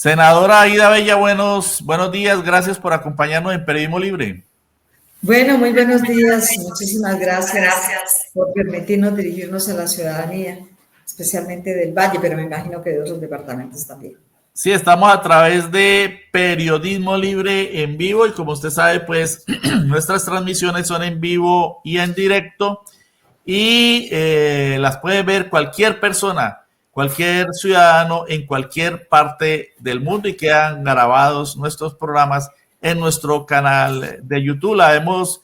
Senadora Aida Bella, buenos días, gracias por acompañarnos en Periodismo Libre. Bueno, muy buenos días, muchísimas gracias por permitirnos dirigirnos a la ciudadanía, especialmente del Valle, pero me imagino que de otros departamentos también. Sí, estamos a través de Periodismo Libre en vivo y como usted sabe, pues nuestras transmisiones son en vivo y en directo y las puede ver cualquier persona, cualquier ciudadano en cualquier parte del mundo y quedan grabados nuestros programas en nuestro canal de YouTube. La hemos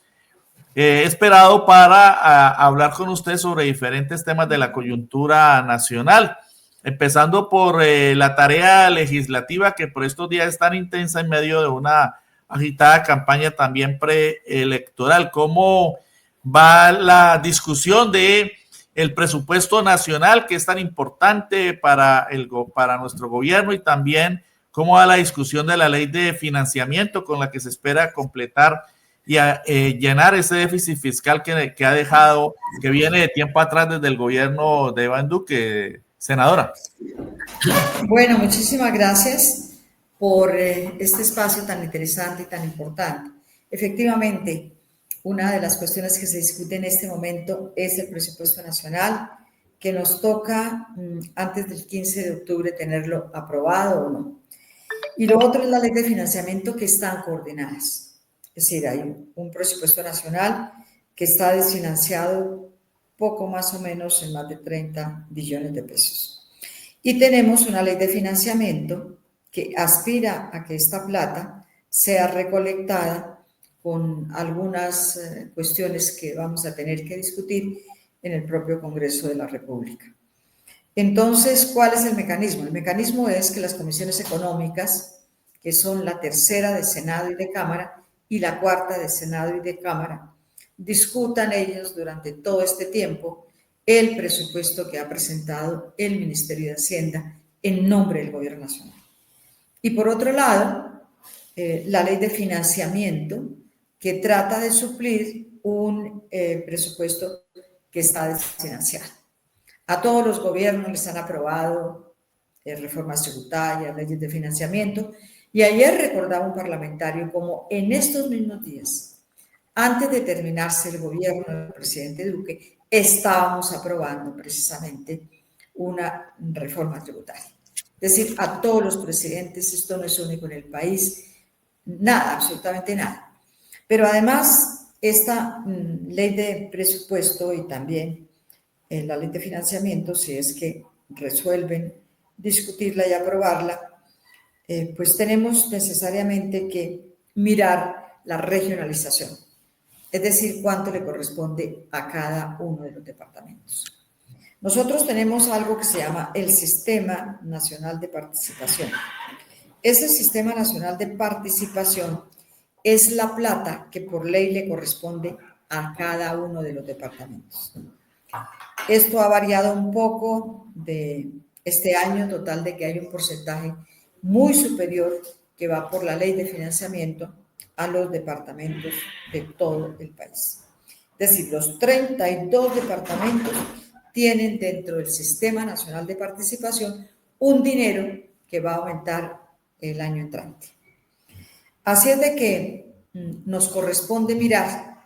esperado para hablar con usted sobre diferentes temas de la coyuntura nacional, empezando por la tarea legislativa que por estos días es tan intensa en medio de una agitada campaña también preelectoral. ¿Cómo va la discusión de el presupuesto nacional que es tan importante para nuestro gobierno y también cómo va la discusión de la ley de financiamiento con la que se espera completar y a llenar ese déficit fiscal que ha dejado, que viene de tiempo atrás desde el gobierno de Iván Duque, senadora? Bueno, muchísimas gracias por este espacio tan interesante y tan importante. Efectivamente, una de las cuestiones que se discute en este momento es el presupuesto nacional, que nos toca antes del 15 de octubre tenerlo aprobado o no. Y lo otro es la ley de financiamiento, que están coordinadas. Es decir, hay un presupuesto nacional que está desfinanciado poco más o menos en más de 30 billones de pesos. Y tenemos una ley de financiamiento que aspira a que esta plata sea recolectada con algunas cuestiones que vamos a tener que discutir en el propio Congreso de la República. Entonces, ¿cuál es el mecanismo? El mecanismo es que las comisiones económicas, que son la tercera de Senado y de Cámara y la cuarta de Senado y de Cámara, discutan ellos durante todo este tiempo el presupuesto que ha presentado el Ministerio de Hacienda en nombre del Gobierno Nacional. Y por otro lado, la ley de financiamiento, que trata de suplir un presupuesto que está desfinanciado. A todos los gobiernos les han aprobado reformas tributarias, leyes de financiamiento, y ayer recordaba un parlamentario como en estos mismos días, antes de terminarse el gobierno del presidente Duque, estábamos aprobando precisamente una reforma tributaria. Es decir, a todos los presidentes, esto no es único en el país, nada, absolutamente nada. Pero además, esta ley de presupuesto y también la ley de financiamiento, si es que resuelven discutirla y aprobarla, pues tenemos necesariamente que mirar la regionalización, es decir, cuánto le corresponde a cada uno de los departamentos. Nosotros tenemos algo que se llama el Sistema Nacional de Participación. Ese Sistema Nacional de Participación es la plata que por ley le corresponde a cada uno de los departamentos. Esto ha variado un poco de este año, total de que hay un porcentaje muy superior que va por la ley de financiamiento a los departamentos de todo el país. Es decir, los 32 departamentos tienen dentro del Sistema Nacional de Participación un dinero que va a aumentar el año entrante. Así es de que nos corresponde mirar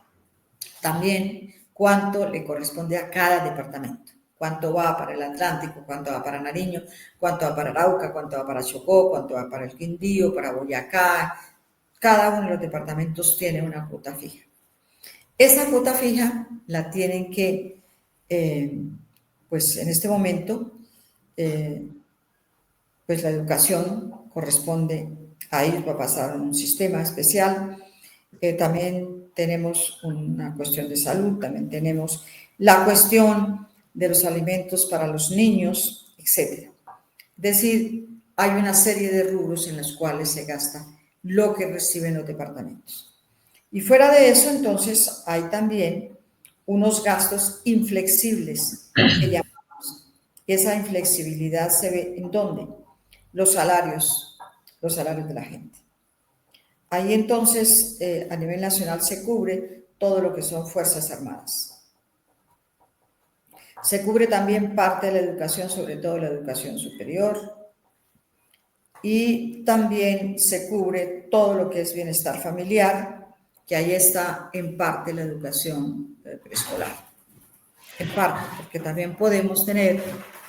también cuánto le corresponde a cada departamento, cuánto va para el Atlántico, cuánto va para Nariño, cuánto va para Arauca, cuánto va para Chocó, cuánto va para el Quindío, para Boyacá. Cada uno de los departamentos tiene una cuota fija. Esa cuota fija la tienen que, pues en este momento, pues la educación corresponde a ellos, va a pasar a un sistema especial. También tenemos una cuestión de salud, también tenemos la cuestión de los alimentos para los niños, etc. Es decir, hay una serie de rubros en los cuales se gasta lo que reciben los departamentos. Y fuera de eso, entonces, hay también unos gastos inflexibles que llamamos. Esa inflexibilidad se ve ¿en dónde? Los salarios de la gente. Ahí entonces, a nivel nacional se cubre todo lo que son Fuerzas Armadas. Se cubre también parte de la educación, sobre todo la educación superior. y también se cubre todo lo que es bienestar familiar, que ahí está en parte la educación preescolar, en parte, porque también podemos tener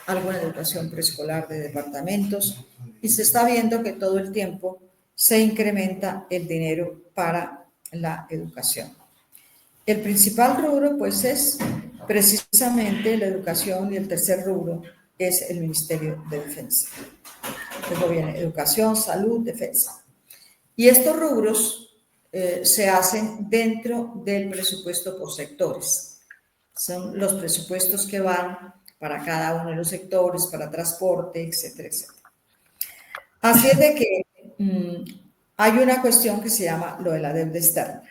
alguna educación preescolar de departamentos y se está viendo que todo el tiempo se incrementa el dinero para la educación. El principal rubro, pues, es precisamente la educación y el tercer rubro es el Ministerio de Defensa. Luego viene educación, salud, defensa. Y estos rubros se hacen dentro del presupuesto por sectores. Son los presupuestos que van para cada uno de los sectores, para transporte, etcétera, etcétera. Así es de que hay una cuestión que se llama lo de la deuda externa.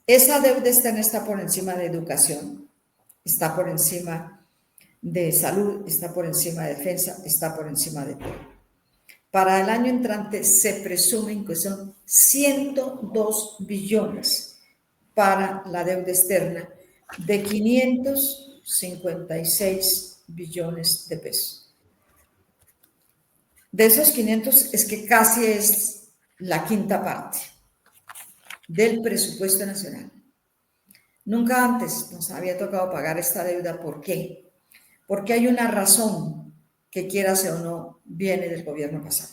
Esa deuda externa está por encima de educación, está por encima de salud, está por encima de defensa, está por encima de todo. Para el año entrante se presumen que son 102 billones para la deuda externa de 556 billones de pesos. De esos 500 es que casi es la quinta parte del presupuesto nacional. Nunca antes nos había tocado pagar esta deuda. ¿Por qué? Porque hay una razón que, quieras o no, viene del gobierno pasado.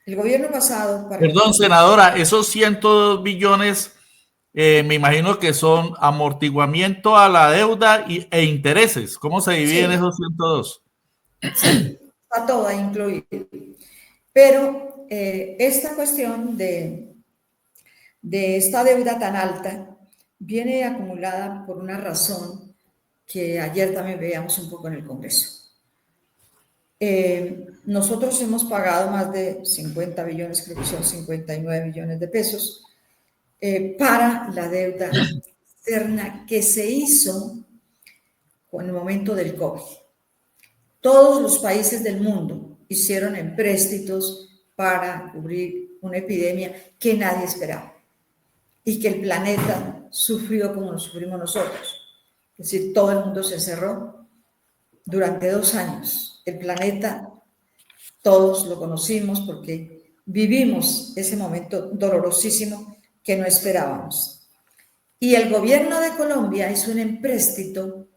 El gobierno pasado... Perdón, senadora, esos 102 billones, me imagino que son amortiguamiento a la deuda e intereses. ¿Cómo se dividen esos 102? Sí, está todo ahí incluido. Pero esta cuestión de esta deuda tan alta viene acumulada por una razón que ayer también veíamos un poco en el Congreso. Nosotros hemos pagado más de 50 billones, creo que son 59 billones de pesos, para la deuda externa que se hizo en el momento del COVID. Todos los países del mundo hicieron empréstitos para cubrir una epidemia que nadie esperaba y que el planeta sufrió como lo sufrimos nosotros. Es decir, todo el mundo se encerró durante 2 años. El planeta, todos lo conocimos porque vivimos ese momento dolorosísimo que no esperábamos. Y el gobierno de Colombia hizo un empréstito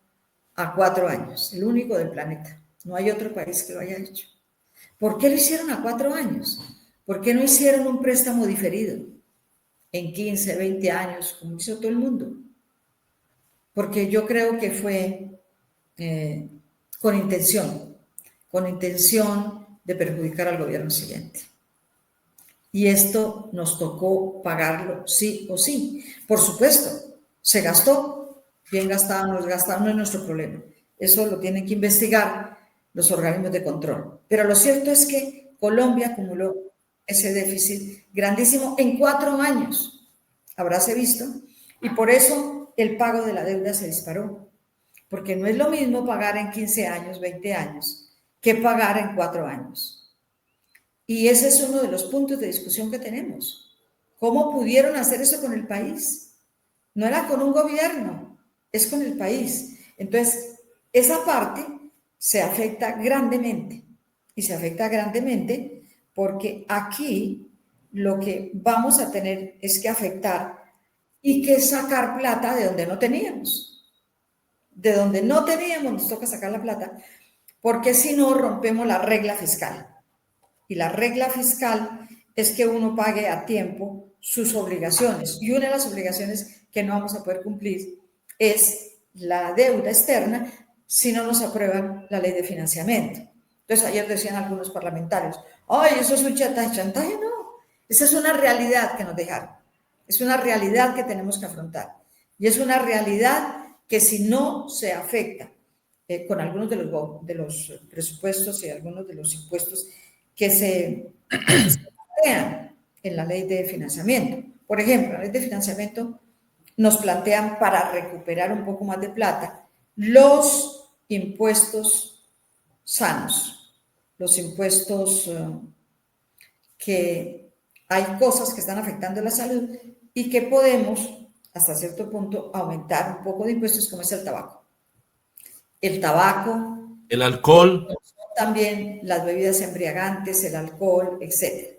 a 4 años, el único del planeta. No hay otro país que lo haya hecho. ¿Por qué lo hicieron a 4 años? ¿Por qué no hicieron un préstamo diferido en 15, 20 años, como hizo todo el mundo? Porque yo creo que fue con intención de perjudicar al gobierno siguiente. Y esto nos tocó pagarlo sí o sí. Por supuesto, se gastó, bien gastado, no es nuestro problema. Eso lo tienen que investigar los organismos de control. Pero lo cierto es que Colombia acumuló ese déficit grandísimo en 4 años, habráse visto, y por eso el pago de la deuda se disparó, porque no es lo mismo pagar en 15 años, 20 años, que pagar en 4 años. Y ese es uno de los puntos de discusión que tenemos. ¿Cómo pudieron hacer eso con el país? No era con un gobierno, es con el país. Entonces, esa parte se afecta grandemente. Y se afecta grandemente porque aquí lo que vamos a tener es que afectar y que sacar plata de donde no teníamos. De donde no teníamos nos toca sacar la plata, porque si no rompemos la regla fiscal. Y la regla fiscal es que uno pague a tiempo sus obligaciones. Y una de las obligaciones que no vamos a poder cumplir es la deuda externa si no nos aprueban la ley de financiamiento. Entonces, ayer decían algunos parlamentarios, ¡ay, eso es un chantaje! Chantaje no, esa es una realidad que nos dejaron. Es una realidad que tenemos que afrontar. Y es una realidad que si no se afecta con algunos de los presupuestos y algunos de los impuestos que se plantean en la ley de financiamiento. Por ejemplo, la ley de financiamiento nos plantean para recuperar un poco más de plata los impuestos sanos, los impuestos que hay cosas que están afectando la salud y que podemos, hasta cierto punto, aumentar un poco de impuestos, como es el tabaco. El tabaco, el alcohol, también las bebidas embriagantes, el alcohol, etc.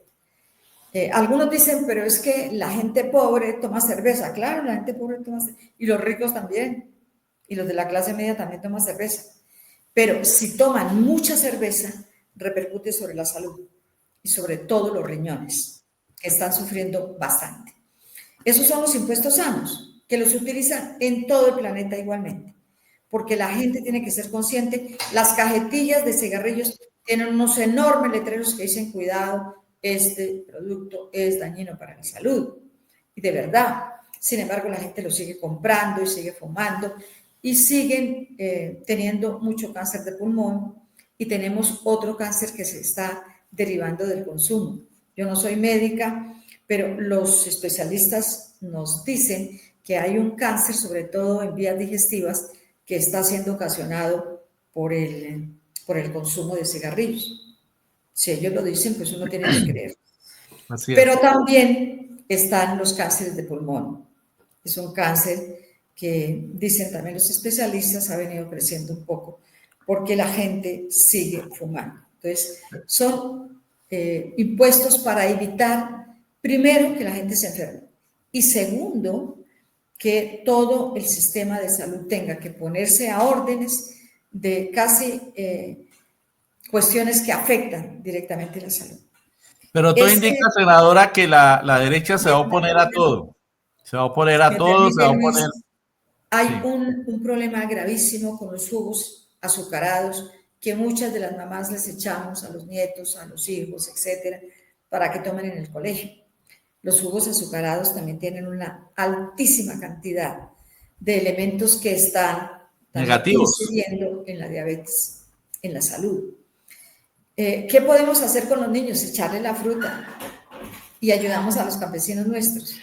Algunos dicen, pero es que la gente pobre toma cerveza. Claro, la gente pobre toma cerveza. Y los ricos también. Y los de la clase media también toman cerveza. Pero si toman mucha cerveza, repercute sobre la salud y sobre todo los riñones, que están sufriendo bastante. Esos son los impuestos sanos, que los utilizan en todo el planeta igualmente, porque la gente tiene que ser consciente. Las cajetillas de cigarrillos tienen unos enormes letreros que dicen, cuidado, este producto es dañino para la salud. Y de verdad, sin embargo, la gente lo sigue comprando y sigue fumando y siguen teniendo mucho cáncer de pulmón, y tenemos otro cáncer que se está derivando del consumo. Yo no soy médica, pero los especialistas nos dicen que hay un cáncer, sobre todo en vías digestivas, que está siendo ocasionado por el consumo de cigarrillos. Si ellos lo dicen, pues uno tiene que creer. Así es. Pero también están los cánceres de pulmón. Es un cáncer que, dicen también los especialistas, ha venido creciendo un poco porque la gente sigue fumando. Entonces, son impuestos para evitar, primero, que la gente se enferme, y segundo, que todo el sistema de salud tenga que ponerse a órdenes de casi cuestiones que afectan directamente la salud. Pero todo indica, senadora, que la derecha se va a oponer a todo. Se va a oponer a todo, se va a oponer... Hay un problema gravísimo con los jugos azucarados que muchas de las mamás les echamos a los nietos, a los hijos, etcétera, para que tomen en el colegio. Los jugos azucarados también tienen una altísima cantidad de elementos que están negativos, incidiendo en la diabetes, en la salud. ¿Qué podemos hacer con los niños? Echarle la fruta y ayudamos a los campesinos nuestros.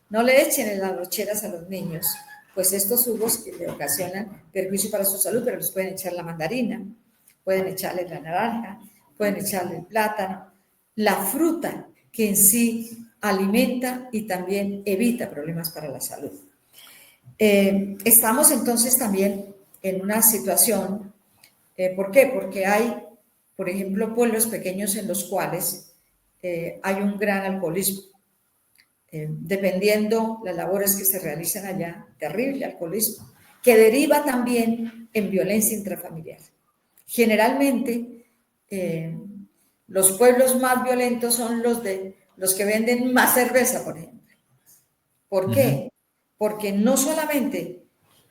No le echen en las loncheras a los niños, pues estos jugos que le ocasionan perjuicio para su salud, pero les pueden echar la mandarina, pueden echarle la naranja, pueden echarle el plátano, la fruta que en sí alimenta y también evita problemas para la salud. Estamos entonces también en una situación, ¿por qué? Porque hay, por ejemplo, pueblos pequeños en los cuales hay un gran alcoholismo. Dependiendo las labores que se realizan allá, terrible alcoholismo, que deriva también en violencia intrafamiliar. Generalmente, los pueblos más violentos son los que venden más cerveza, por ejemplo. ¿Por qué? Porque no solamente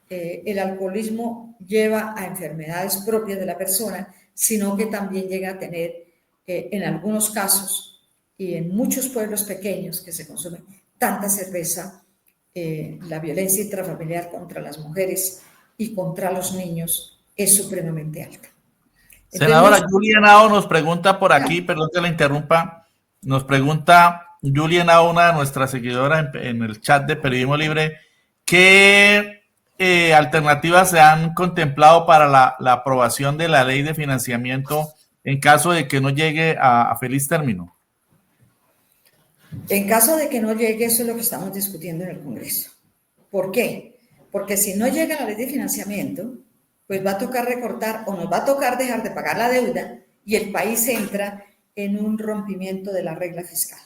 el alcoholismo lleva a enfermedades propias de la persona, sino que también llega a tener, en algunos casos y en muchos pueblos pequeños que se consumen tanta cerveza, la violencia intrafamiliar contra las mujeres y contra los niños es supremamente alta. Senadora, Julia Henao nos pregunta por aquí, perdón que la interrumpa, nos pregunta Julia Henao, una de nuestras seguidoras en el chat de Periodismo Libre, ¿qué alternativas se han contemplado para la aprobación de la ley de financiamiento en caso de que no llegue a feliz término? En caso de que no llegue, eso es lo que estamos discutiendo en el Congreso. ¿Por qué? Porque si no llega la ley de financiamiento, pues va a tocar recortar o nos va a tocar dejar de pagar la deuda y el país entra en un rompimiento de la regla fiscal.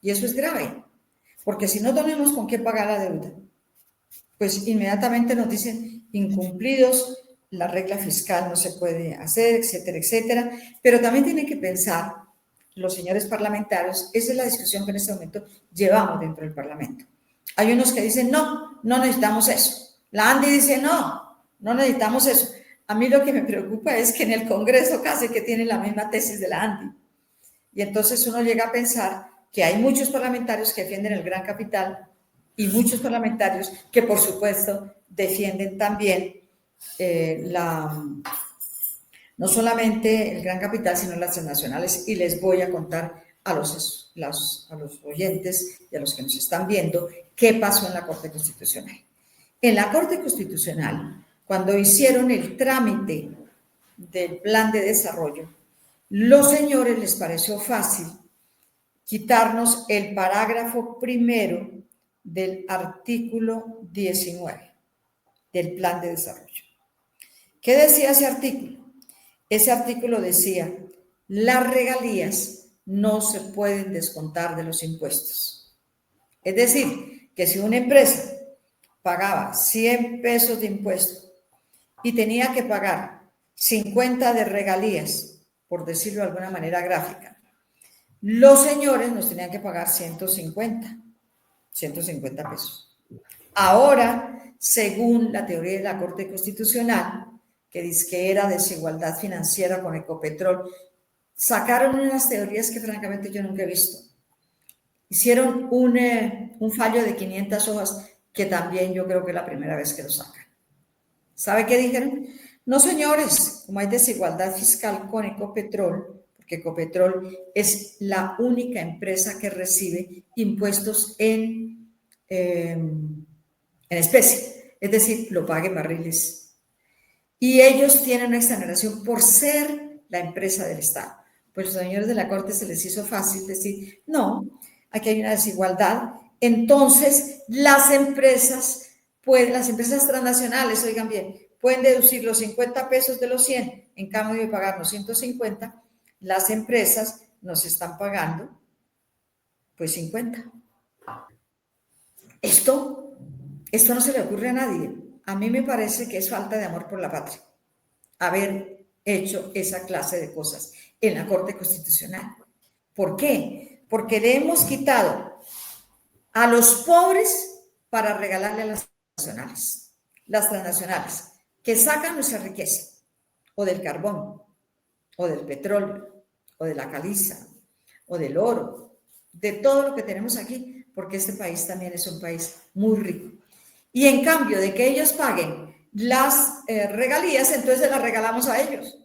Y eso es grave, porque si no tenemos con qué pagar la deuda, pues inmediatamente nos dicen incumplidos, la regla fiscal no se puede hacer, etcétera, etcétera. Pero también tienen que pensar los señores parlamentarios, esa es la discusión que en este momento llevamos dentro del Parlamento. Hay unos que dicen, no, no necesitamos eso. La ANDI dice, no, no necesitamos eso. A mí lo que me preocupa es que en el Congreso casi que tienen la misma tesis de la ANDI. Y entonces uno llega a pensar que hay muchos parlamentarios que defienden el gran capital y muchos parlamentarios que, por supuesto, defienden también no solamente el gran capital, sino las transnacionales. Y les voy a contar a los oyentes y a los que nos están viendo qué pasó en la Corte Constitucional. En la Corte Constitucional, cuando hicieron el trámite del plan de desarrollo, los señores les pareció fácil quitarnos el parágrafo primero del artículo 19 del plan de desarrollo. ¿Qué decía ese artículo? ese artículo decía, las regalías no se pueden descontar de los impuestos. Es decir, que si una empresa pagaba 100 pesos de impuesto y tenía que pagar 50 de regalías, por decirlo de alguna manera gráfica, los señores nos tenían que pagar 150 pesos. Ahora, según la teoría de la Corte Constitucional, que dice que era desigualdad financiera con Ecopetrol, sacaron unas teorías que francamente yo nunca he visto. Hicieron un fallo de 500 hojas que también yo creo que es la primera vez que lo sacan. ¿Sabe qué dijeron? No, señores, como hay desigualdad fiscal con Ecopetrol, porque Ecopetrol es la única empresa que recibe impuestos en especie, es decir, lo paga en barriles. Y ellos tienen una exoneración por ser la empresa del Estado. Pues los señores de la Corte se les hizo fácil decir, no, aquí hay una desigualdad. Entonces, las empresas transnacionales, oigan bien, pueden deducir los 50 pesos de los 100, en cambio de pagarnos 150, las empresas nos están pagando pues 50. Esto no se le ocurre a nadie. A mí me parece que es falta de amor por la patria haber hecho esa clase de cosas en la Corte Constitucional. ¿Por qué? Porque le hemos quitado a los pobres para regalarle a las transnacionales, que sacan nuestra riqueza, o del carbón, o del petróleo, o de la caliza, o del oro, de todo lo que tenemos aquí, porque este país también es un país muy rico. Y en cambio de que ellos paguen las regalías, entonces las regalamos a ellos.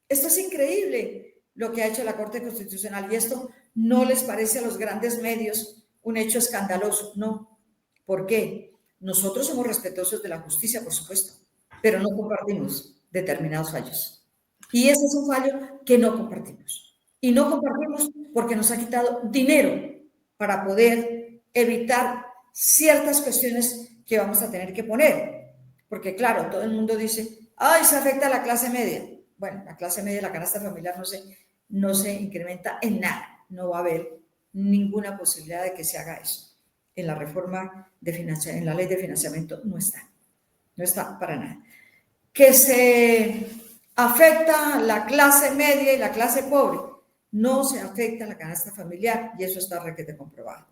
Esto es increíble lo que ha hecho la Corte Constitucional, y esto no les parece a los grandes medios un hecho escandaloso, no. ¿Por qué? Nosotros somos respetuosos de la justicia, por supuesto, pero no compartimos determinados fallos. Y ese es un fallo que no compartimos. Y no compartimos porque nos ha quitado dinero para poder evitar ciertas cuestiones que vamos a tener que poner. Porque claro, todo el mundo dice, ay, se afecta a la clase media. Bueno, la clase media, la canasta familiar no se incrementa en nada. No va a haber ninguna posibilidad de que se haga eso. En la reforma de financiamiento, en la ley de financiamiento no está para nada. Que se afecta la clase media y la clase pobre, no se afecta la canasta familiar, y eso está requete comprobado.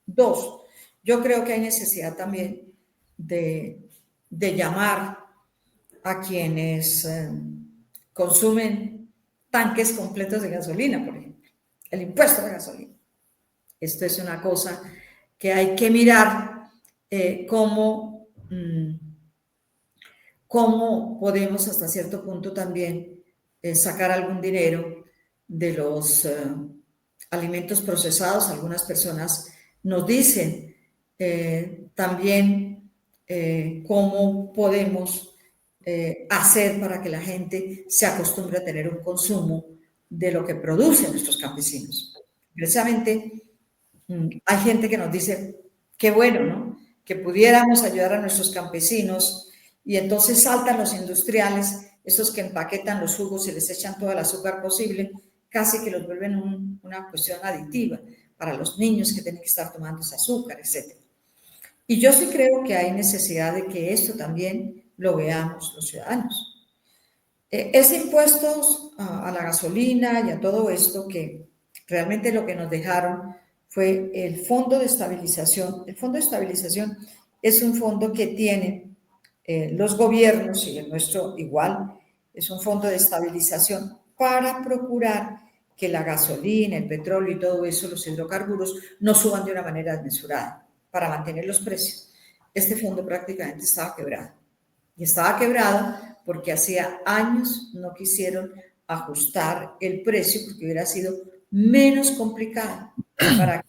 2, yo creo que hay necesidad también de llamar a quienes consumen tanques completos de gasolina, por ejemplo, el impuesto a la gasolina. Esto es una cosa que hay que mirar cómo podemos hasta cierto punto también sacar algún dinero de los alimentos procesados. Algunas personas nos dicen también cómo podemos hacer para que la gente se acostumbre a tener un consumo de lo que producen nuestros campesinos. Precisamente hay gente que nos dice, qué bueno, ¿no? Que pudiéramos ayudar a nuestros campesinos, y entonces saltan los industriales, esos que empaquetan los jugos y les echan todo el azúcar posible, casi que los vuelven una cuestión aditiva para los niños que tienen que estar tomando ese azúcar, etc. Y yo sí creo que hay necesidad de que esto también lo veamos los ciudadanos. Ese impuesto a la gasolina y a todo esto, que realmente lo que nos dejaron fue el Fondo de Estabilización. El Fondo de Estabilización es un fondo que tienen los gobiernos, y el nuestro igual, es un fondo de estabilización para procurar que la gasolina, el petróleo y todo eso, los hidrocarburos, no suban de una manera desmesurada para mantener los precios. Este fondo prácticamente estaba quebrado. Y estaba quebrado porque hacía años no quisieron ajustar el precio, porque hubiera sido menos complicado para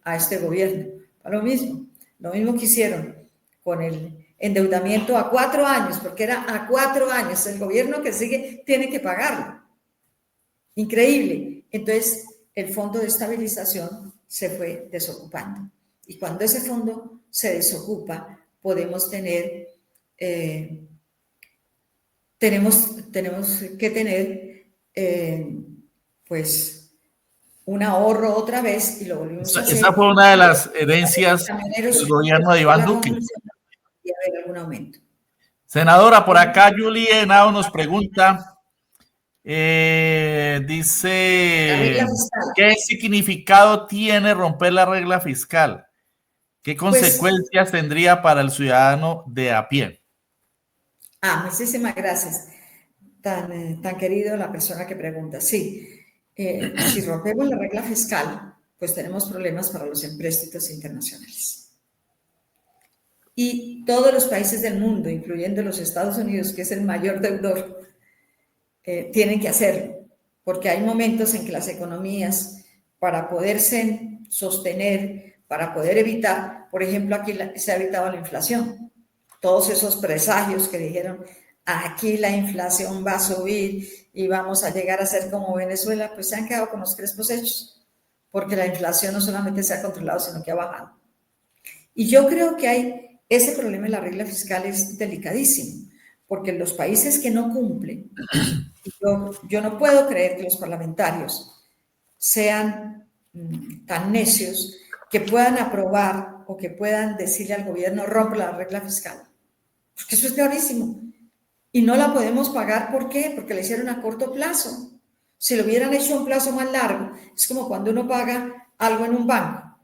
a este gobierno. Lo mismo que hicieron con el endeudamiento a 4 años, porque era a 4 años. El gobierno que sigue tiene que pagarlo. Increíble. Entonces, el fondo de estabilización se fue desocupando. Y cuando ese fondo se desocupa, podemos tener tenemos que tener, pues, un ahorro otra vez y lo volvimos a hacer. Esa fue una de las herencias del gobierno de Iván Duque. Y haber algún aumento. Senadora, por acá Julie Henao nos pregunta, dice, ¿qué significado tiene romper la regla fiscal? ¿Qué consecuencias tendría para el ciudadano de a pie? Muchísimas gracias. Tan querido la persona que pregunta. Sí, si rompemos la regla fiscal, pues tenemos problemas para los empréstitos internacionales. Y todos los países del mundo, incluyendo los Estados Unidos, que es el mayor deudor, tienen que hacerlo, porque hay momentos en que las economías, para poderse sostener, para poder evitar, por ejemplo, aquí se ha evitado la inflación. Todos esos presagios que dijeron, aquí la inflación va a subir y vamos a llegar a ser como Venezuela, pues se han quedado con los crespos hechos, porque la inflación no solamente se ha controlado, sino que ha bajado. Y yo creo que ese problema de la regla fiscal es delicadísimo, porque los países que no cumplen, yo no puedo creer que los parlamentarios sean tan necios que puedan aprobar o que puedan decirle al gobierno rompe la regla fiscal, porque eso es gravísimo. Y no la podemos pagar, ¿por qué? Porque la hicieron a corto plazo. Si lo hubieran hecho a un plazo más largo, es como cuando uno paga algo en un banco.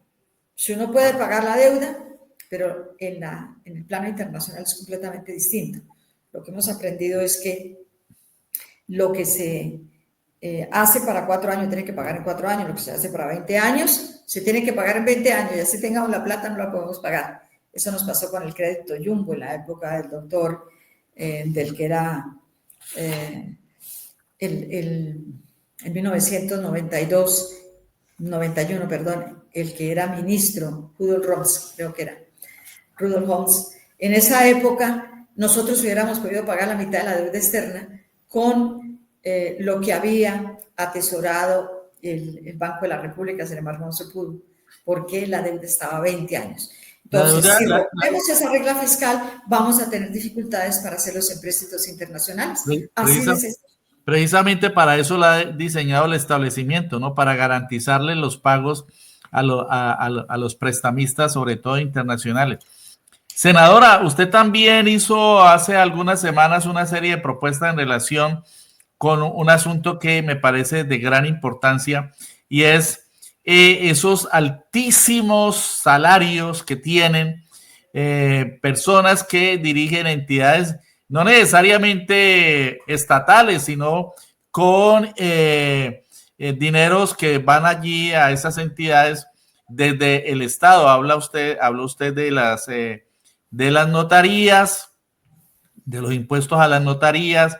Si uno puede pagar la deuda, pero en el plano internacional es completamente distinto. Lo que hemos aprendido es que lo que se hace para 4 años tiene que pagar en 4 años, lo que se hace para 20 años se tiene que pagar en 20 años, ya si tengamos la plata no la podemos pagar. Eso nos pasó con el crédito Jumbo en la época del doctor, del que era en 1992, 91, perdón, el que era ministro, Rudolf Holmes, creo que era. Rudolf Holmes, en esa época nosotros hubiéramos podido pagar la mitad de la deuda externa con lo que había atesorado el Banco de la República, sin embargo no se pudo, porque la deuda estaba a 20 años. Entonces, si rompemos esa regla fiscal, vamos a tener dificultades para hacer los empréstitos internacionales. Precisamente para eso la ha diseñado el establecimiento, ¿no? Para garantizarle los pagos a los prestamistas, sobre todo internacionales. Senadora, usted también hizo hace algunas semanas una serie de propuestas en relación con un asunto que me parece de gran importancia y es esos altísimos salarios que tienen personas que dirigen entidades no necesariamente estatales, sino con dineros que van allí a esas entidades desde el Estado. Habló usted de las notarías, de los impuestos a las notarías,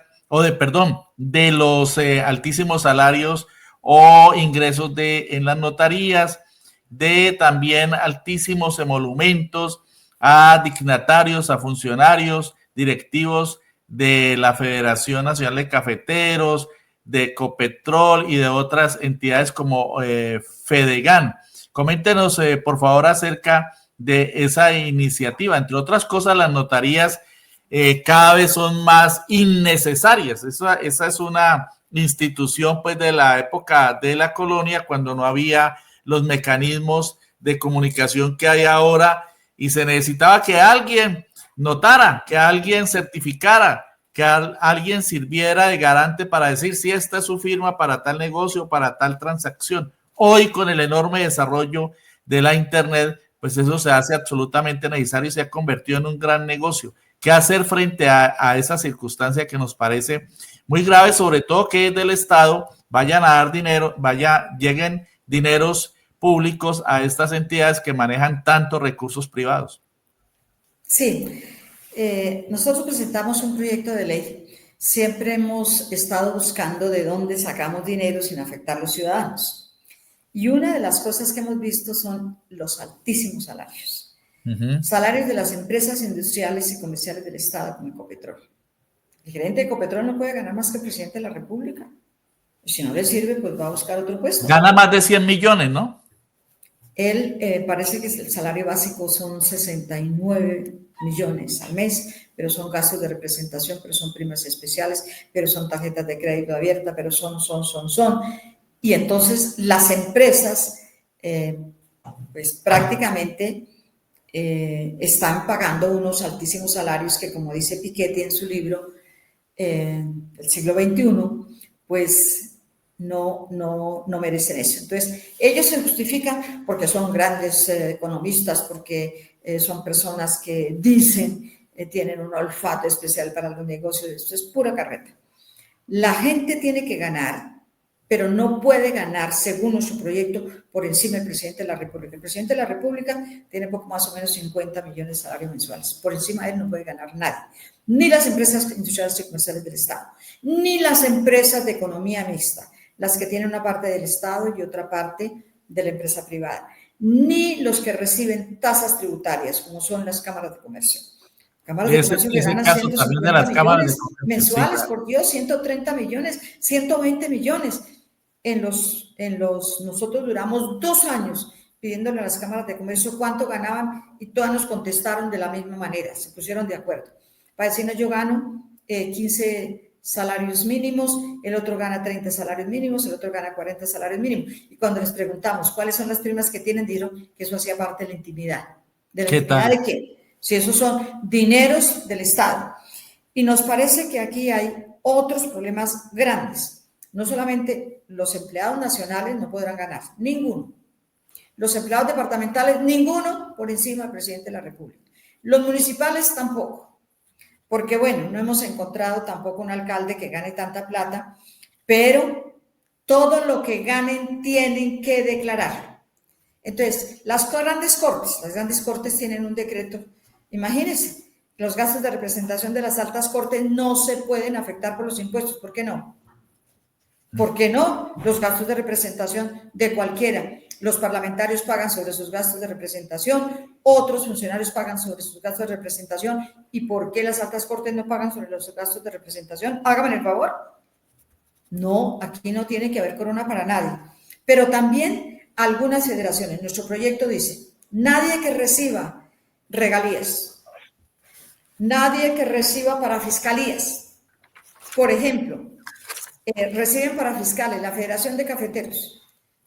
de los altísimos salarios o ingresos en las notarías, de también altísimos emolumentos a dignatarios, a funcionarios, directivos de la Federación Nacional de Cafeteros, de Ecopetrol y de otras entidades como Fedegan. Coméntenos, por favor, acerca de esa iniciativa. Entre otras cosas, las notarías cada vez son más innecesarias. Esa es una institución pues de la época de la colonia, cuando no había los mecanismos de comunicación que hay ahora y se necesitaba que alguien notara, que alguien certificara, que alguien sirviera de garante para decir si esta es su firma para tal negocio, para tal transacción. Hoy, con el enorme desarrollo de la Internet, pues eso se hace absolutamente necesario y se ha convertido en un gran negocio. ¿Qué hacer frente a esa circunstancia que nos parece muy grave, sobre todo que del Estado vayan a dar dinero, lleguen dineros públicos a estas entidades que manejan tantos recursos privados? Sí, nosotros presentamos un proyecto de ley. Siempre hemos estado buscando de dónde sacamos dinero sin afectar a los ciudadanos. Y una de las cosas que hemos visto son los altísimos salarios. Salarios de las empresas industriales y comerciales del Estado, como Ecopetrol. El gerente de Ecopetrol no puede ganar más que el presidente de la República. Y si no le sirve, pues va a buscar otro puesto. Gana más de 100 millones, ¿no? Él parece que el salario básico son 69 millones al mes, pero son gastos de representación, pero son primas especiales, pero son tarjetas de crédito abiertas, pero son. Y entonces las empresas, pues prácticamente están pagando unos altísimos salarios que, como dice Piketty en su libro, el siglo XXI, pues no merecen eso. Entonces, ellos se justifican porque son grandes economistas, porque son personas que dicen, tienen un olfato especial para los negocios. Esto es pura carreta. La gente tiene que ganar, pero no puede ganar, según su proyecto, por encima del presidente de la República. El presidente de la República tiene poco más o menos 50 millones de salarios mensuales. Por encima de él no puede ganar nadie. Ni las empresas industriales y comerciales del Estado, ni las empresas de economía mixta, las que tienen una parte del Estado y otra parte de la empresa privada, ni los que reciben tasas tributarias, como son las cámaras de comercio. Cámaras de comercio que ganan 150 millones mensuales, por Dios, 130 millones, 120 millones. Nosotros duramos 2 años pidiéndole a las cámaras de comercio cuánto ganaban y todas nos contestaron de la misma manera, se pusieron de acuerdo. Para decirnos, yo gano 15 salarios mínimos, el otro gana 30 salarios mínimos, el otro gana 40 salarios mínimos. Y cuando les preguntamos cuáles son las primas que tienen, dijeron que eso hacía parte de la intimidad. ¿De la intimidad de qué? Si esos son dineros del Estado. Y nos parece que aquí hay otros problemas grandes. No solamente los empleados nacionales no podrán ganar, ninguno. Los empleados departamentales, ninguno por encima del presidente de la República. Los municipales tampoco. Porque, bueno, no hemos encontrado tampoco un alcalde que gane tanta plata, pero todo lo que ganen tienen que declarar. Entonces, las grandes cortes tienen un decreto. Imagínense, los gastos de representación de las altas cortes no se pueden afectar por los impuestos. ¿Por qué no? ¿Por qué no? Los gastos de representación de cualquiera. Los parlamentarios pagan sobre sus gastos de representación, otros funcionarios pagan sobre sus gastos de representación. ¿Y por qué las altas cortes no pagan sobre los gastos de representación? Háganme el favor. No, aquí no tiene que haber corona para nadie. Pero también algunas federaciones. Nuestro proyecto dice, nadie que reciba regalías, nadie que reciba para fiscalías. Por ejemplo, reciben para fiscales la Federación de Cafeteros,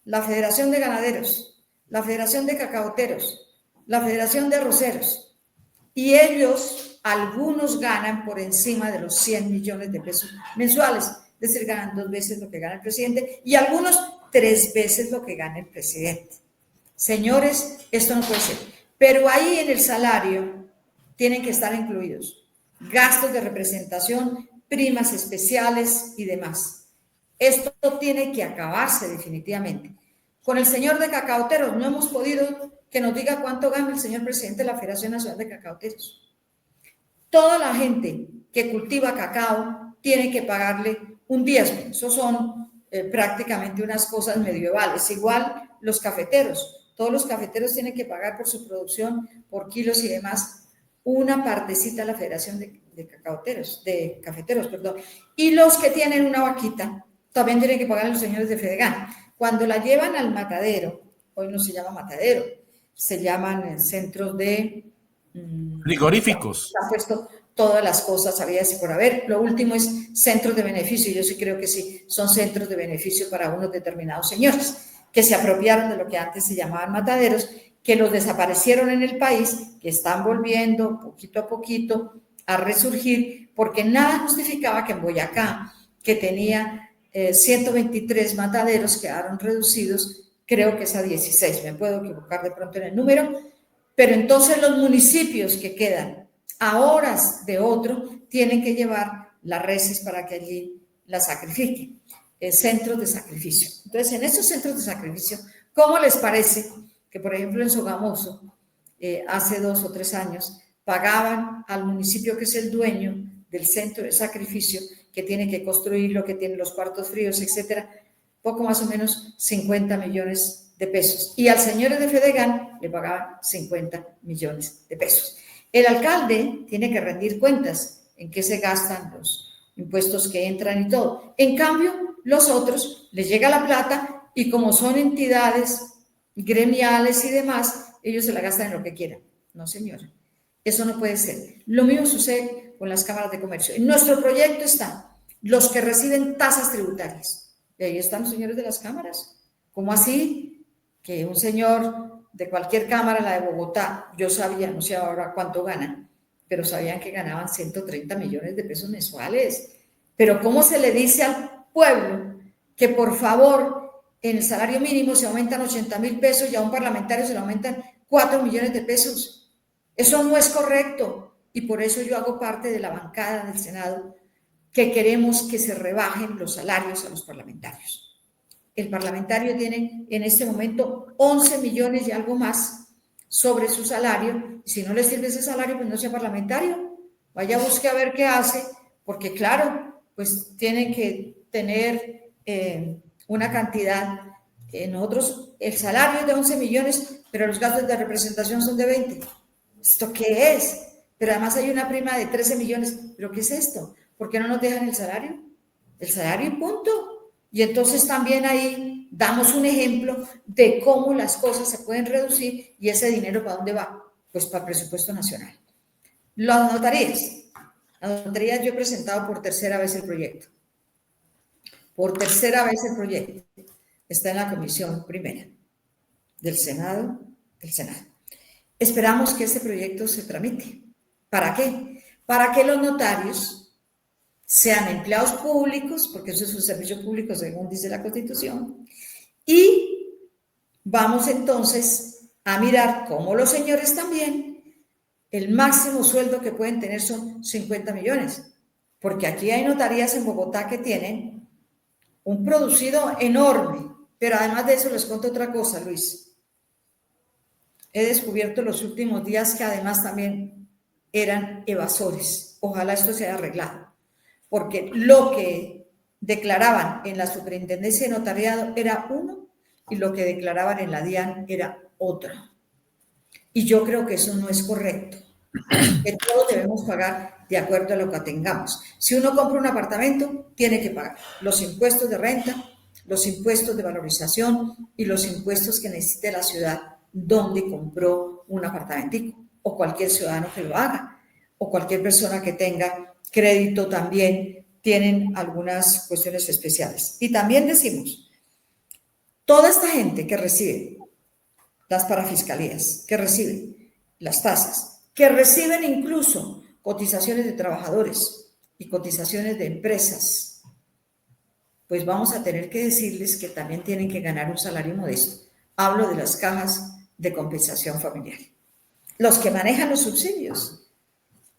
la Federación de Ganaderos, la Federación de Cacaoteros, la Federación de Arroceros, y ellos, algunos ganan por encima de los 100 millones de pesos mensuales, es decir, ganan 2 veces lo que gana el presidente y algunos 3 veces lo que gana el presidente. Señores, esto no puede ser, pero ahí en el salario tienen que estar incluidos gastos de representación, primas especiales y demás. Esto tiene que acabarse definitivamente. Con el señor de Cacaoteros no hemos podido que nos diga cuánto gana el señor presidente de la Federación Nacional de Cacaoteros. Toda la gente que cultiva cacao tiene que pagarle un diezmo. Eso son prácticamente unas cosas medievales. Igual los cafeteros. Todos los cafeteros tienen que pagar por su producción, por kilos y demás, una partecita a la Federación de Cafeteros, perdón. Y los que tienen una vaquita también tienen que pagar a los señores de Fedegan. Cuando la llevan al matadero, hoy no se llama matadero, se llaman centros de frigoríficos. Se han puesto todas las cosas habidas y por haber. Lo último es centros de beneficio. Yo sí creo que sí, son centros de beneficio para unos determinados señores que se apropiaron de lo que antes se llamaban mataderos, que los desaparecieron en el país, que están volviendo poquito a poquito a resurgir, porque nada justificaba que en Boyacá, que tenía 123 mataderos, quedaron reducidos, creo que es a 16, me puedo equivocar de pronto en el número, pero entonces los municipios que quedan a horas de otro tienen que llevar las reses para que allí las sacrifiquen, centros de sacrificio. Entonces, en estos centros de sacrificio, ¿cómo les parece que, por ejemplo, en Sogamoso, hace 2 o 3 años, pagaban al municipio que es el dueño del centro de sacrificio, que tiene que construirlo, que tiene los cuartos fríos, etcétera, poco más o menos 50 millones de pesos. Y al señor de Fedegan le pagaban 50 millones de pesos. El alcalde tiene que rendir cuentas en qué se gastan los impuestos que entran y todo. En cambio, los otros les llega la plata y como son entidades gremiales y demás, ellos se la gastan en lo que quieran. No, señor. Eso no puede ser. Lo mismo sucede con las cámaras de comercio. En nuestro proyecto están los que reciben tasas tributarias. Y ahí están los señores de las cámaras. ¿Cómo así? Que un señor de cualquier cámara, la de Bogotá, yo sabía, no sé ahora cuánto ganan, pero sabían que ganaban 130 millones de pesos mensuales. Pero ¿cómo se le dice al pueblo que por favor en el salario mínimo se aumentan 80.000 pesos y a un parlamentario se le aumentan 4 millones de pesos? Eso no es correcto y por eso yo hago parte de la bancada del Senado que queremos que se rebajen los salarios a los parlamentarios. El parlamentario tiene en este momento 11 millones y algo más sobre su salario. Si no le sirve ese salario, pues no sea parlamentario. Vaya, busque a ver qué hace, porque claro, pues tiene que tener una cantidad. Nosotros, el salario es de 11 millones, pero los gastos de representación son de 20. ¿Esto qué es? Pero además hay una prima de 13 millones. ¿Pero qué es esto? ¿Por qué no nos dejan el salario? El salario y punto. Y entonces también ahí damos un ejemplo de cómo las cosas se pueden reducir y ese dinero ¿para dónde va? Pues para el presupuesto nacional. Las notarías. Las notarías yo he presentado por tercera vez el proyecto. Por tercera vez el proyecto. Está en la comisión primera del Senado. Esperamos que este proyecto se tramite. ¿Para qué? Para que los notarios sean empleados públicos, porque eso es un servicio público según dice la Constitución, y vamos entonces a mirar cómo los señores también, el máximo sueldo que pueden tener son 50 millones, porque aquí hay notarías en Bogotá que tienen un producido enorme, pero además de eso les cuento otra cosa, Luis. He descubierto los últimos días que además también eran evasores. Ojalá esto se haya arreglado, porque lo que declaraban en la superintendencia de notariado era uno y lo que declaraban en la DIAN era otro. Y yo creo que eso no es correcto, que todos debemos pagar de acuerdo a lo que tengamos. Si uno compra un apartamento, tiene que pagar los impuestos de renta, los impuestos de valorización y los impuestos que necesite la ciudad donde compró un apartamentico, o cualquier ciudadano que lo haga, o cualquier persona que tenga crédito también tienen algunas cuestiones especiales. Y también decimos, toda esta gente que recibe las parafiscalías, que recibe las tasas, que reciben incluso cotizaciones de trabajadores y cotizaciones de empresas, pues vamos a tener que decirles que también tienen que ganar un salario modesto. Hablo de las cajas de compensación familiar. Los que manejan los subsidios,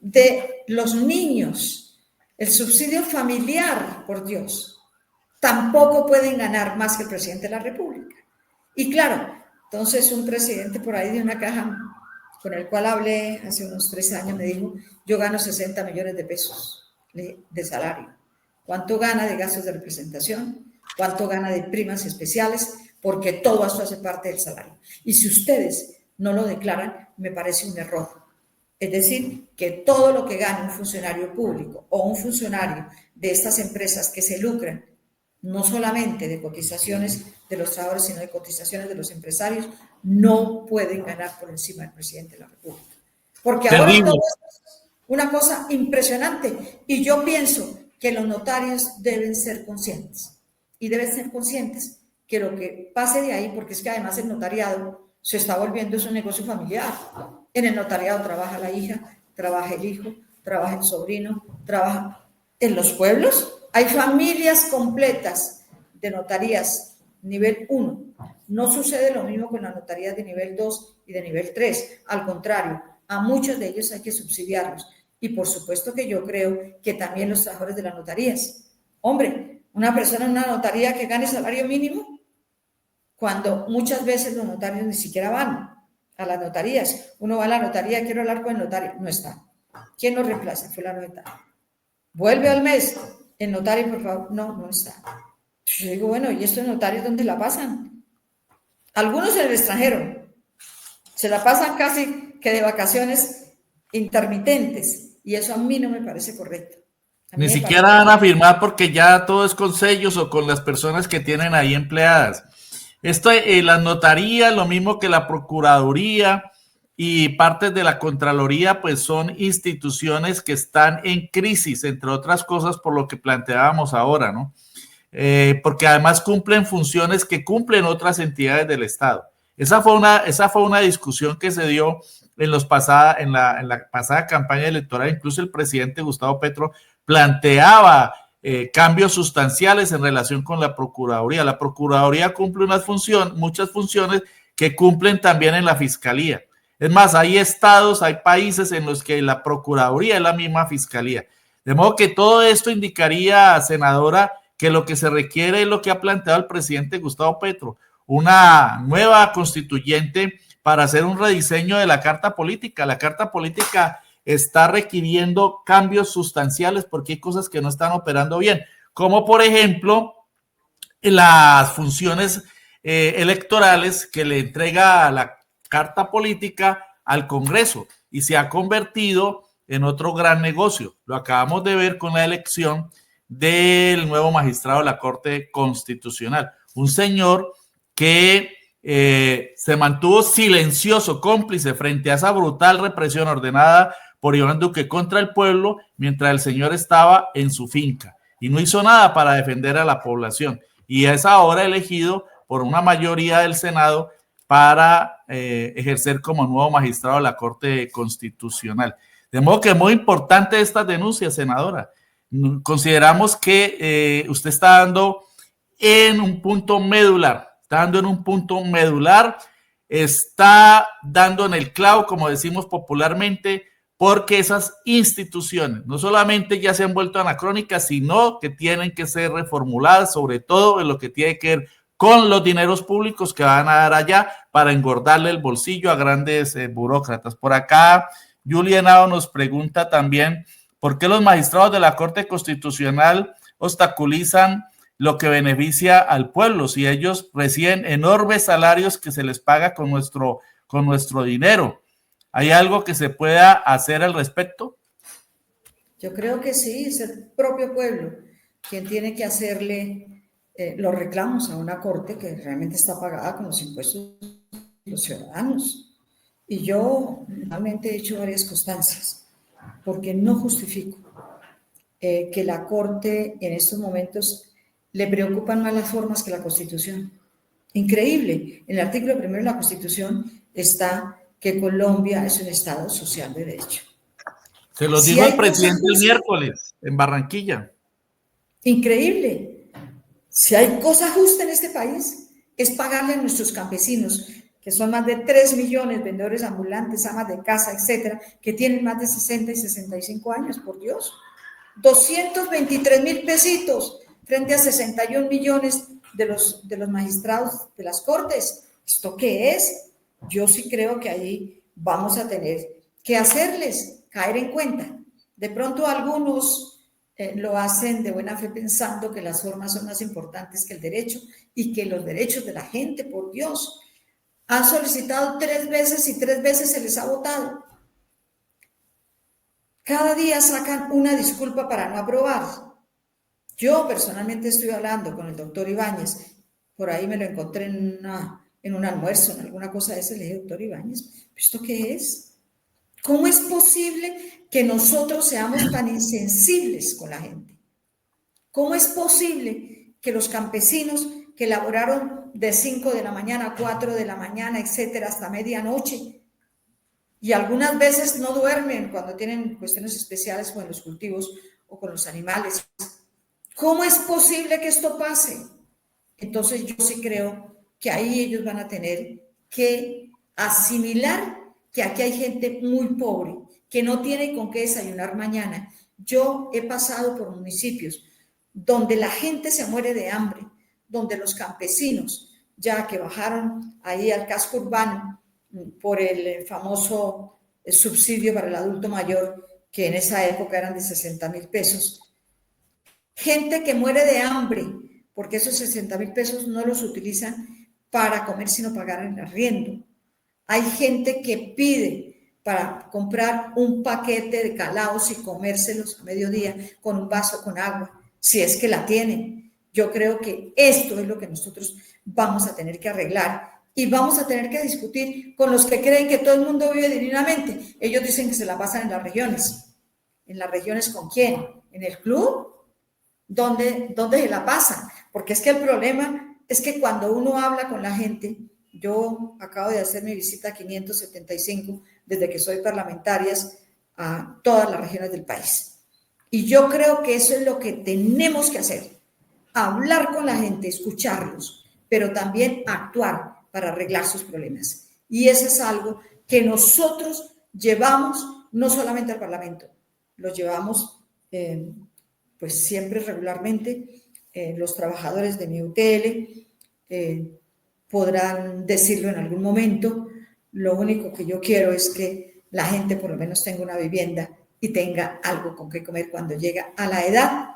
de los niños, el subsidio familiar, por Dios, tampoco pueden ganar más que el presidente de la República. Y claro, entonces un presidente por ahí de una caja con el cual hablé hace unos 3 años me dijo, yo gano 60 millones de pesos de salario. ¿Cuánto gana de gastos de representación? ¿Cuánto gana de primas especiales? Porque todo esto hace parte del salario. Y si ustedes no lo declaran, me parece un error. Es decir, que todo lo que gane un funcionario público o un funcionario de estas empresas que se lucran, no solamente de cotizaciones de los trabajadores, sino de cotizaciones de los empresarios, no pueden ganar por encima del presidente de la República. Porque ahora todo es una cosa impresionante. Y yo pienso que los notarios deben ser conscientes. Y deben ser conscientes que lo que pase de ahí, porque es que además el notariado se está volviendo un negocio familiar. En el notariado trabaja la hija, trabaja el hijo, trabaja el sobrino, trabaja en los pueblos. Hay familias completas de notarías nivel 1. No sucede lo mismo con las notarías de nivel 2 y de nivel 3. Al contrario, a muchos de ellos hay que subsidiarlos. Y por supuesto que yo creo que también los trabajadores de las notarías. Hombre, una persona en una notaría que gane salario mínimo, cuando muchas veces los notarios ni siquiera van a las notarías. Uno va a la notaría, quiero hablar con el notario, no está. ¿Quién lo reemplaza? Fulano de tal. Vuelve al mes, el notario, por favor, no está. Yo digo, bueno, ¿y estos notarios dónde la pasan? Algunos en el extranjero, se la pasan casi que de vacaciones intermitentes, y eso a mí no me parece correcto. Ni siquiera van a firmar porque ya todo es con sellos o con las personas que tienen ahí empleadas. Esto, las notarías, lo mismo que la procuraduría y partes de la Contraloría, pues son instituciones que están en crisis, entre otras cosas, por lo que planteábamos ahora, ¿no? Porque además cumplen funciones que cumplen otras entidades del Estado. Esa fue una discusión que se dio en la pasada campaña electoral. Incluso el presidente Gustavo Petro planteaba cambios sustanciales en relación con la Procuraduría. La Procuraduría cumple muchas funciones que cumplen también en la Fiscalía. Es más, hay estados, hay países en los que la Procuraduría es la misma Fiscalía. De modo que todo esto indicaría, senadora, que lo que se requiere es lo que ha planteado el presidente Gustavo Petro, una nueva constituyente para hacer un rediseño de la Carta Política. La Carta Política está requiriendo cambios sustanciales porque hay cosas que no están operando bien, como por ejemplo las funciones electorales que le entrega la Carta Política al Congreso y se ha convertido en otro gran negocio. Lo acabamos de ver con la elección del nuevo magistrado de la Corte Constitucional, un señor que se mantuvo silencioso, cómplice frente a esa brutal represión ordenada por Iván Duque contra el pueblo, mientras el señor estaba en su finca y no hizo nada para defender a la población, y es ahora elegido por una mayoría del Senado para ejercer como nuevo magistrado de la Corte Constitucional. De modo que es muy importante esta denuncia, senadora. Consideramos que usted está dando en un punto medular, está dando en el clavo, como decimos popularmente, porque esas instituciones no solamente ya se han vuelto anacrónicas, sino que tienen que ser reformuladas, sobre todo en lo que tiene que ver con los dineros públicos que van a dar allá para engordarle el bolsillo a grandes burócratas. Por acá, Julia Henao nos pregunta también ¿por qué los magistrados de la Corte Constitucional obstaculizan lo que beneficia al pueblo si ellos reciben enormes salarios que se les paga con nuestro dinero? ¿Hay algo que se pueda hacer al respecto? Yo creo que sí, es el propio pueblo quien tiene que hacerle los reclamos a una corte que realmente está pagada con los impuestos de los ciudadanos. Y yo realmente he hecho varias constancias, porque no justifico que la Corte en estos momentos le preocupan más las formas que la Constitución. Increíble. En el artículo 1 de la Constitución está que Colombia es un Estado social de derecho. Se lo dijo el presidente el miércoles en Barranquilla. Increíble. Si hay cosa justa en este país, es pagarle a nuestros campesinos, que son más de 3 millones, vendedores ambulantes, amas de casa, etcétera, que tienen más de 60 y 65 años, por Dios. 223,000 pesitos frente a 61 millones de los magistrados de las cortes. ¿Esto qué es? Yo sí creo que ahí vamos a tener que hacerles caer en cuenta. De pronto algunos lo hacen de buena fe pensando que las formas son más importantes que el derecho y que los derechos de la gente, por Dios. Han solicitado 3 veces y 3 veces se les ha votado. Cada día sacan una disculpa para no aprobar. Yo personalmente estoy hablando con el doctor Ibáñez, por ahí me lo encontré en un almuerzo, en alguna cosa de ese, le dije, doctor Ibáñez, ¿esto qué es? ¿Cómo es posible que nosotros seamos tan insensibles con la gente? ¿Cómo es posible que los campesinos que laboraron de 5 de la mañana a 4 de la mañana, etcétera, hasta medianoche, y algunas veces no duermen cuando tienen cuestiones especiales con los cultivos o con los animales? ¿Cómo es posible que esto pase? Entonces yo sí creo que ahí ellos van a tener que asimilar que aquí hay gente muy pobre, que no tiene con qué desayunar mañana. Yo he pasado por municipios donde la gente se muere de hambre, donde los campesinos, ya que bajaron ahí al casco urbano por el famoso subsidio para el adulto mayor, que en esa época eran de 60,000 pesos, gente que muere de hambre, porque esos 60,000 pesos no los utilizan para comer, sino pagar el arriendo. Hay gente que pide para comprar un paquete de calaos y comérselos a mediodía con un vaso con agua, si es que la tienen. Yo creo que esto es lo que nosotros vamos a tener que arreglar, y vamos a tener que discutir con los que creen que todo el mundo vive divinamente. Ellos dicen que se la pasan en las regiones. ¿En las regiones con quién? ¿En el club? ¿Dónde se la pasan? Porque es que el problema es que cuando uno habla con la gente, yo acabo de hacer mi visita a 575 desde que soy parlamentaria a todas las regiones del país. Y yo creo que eso es lo que tenemos que hacer, hablar con la gente, escucharlos, pero también actuar para arreglar sus problemas. Y eso es algo que nosotros llevamos no solamente al Parlamento, lo llevamos pues siempre regularmente. Los trabajadores de mi UTL podrán decirlo en algún momento. Lo único que yo quiero es que la gente por lo menos tenga una vivienda y tenga algo con que comer cuando llega a la edad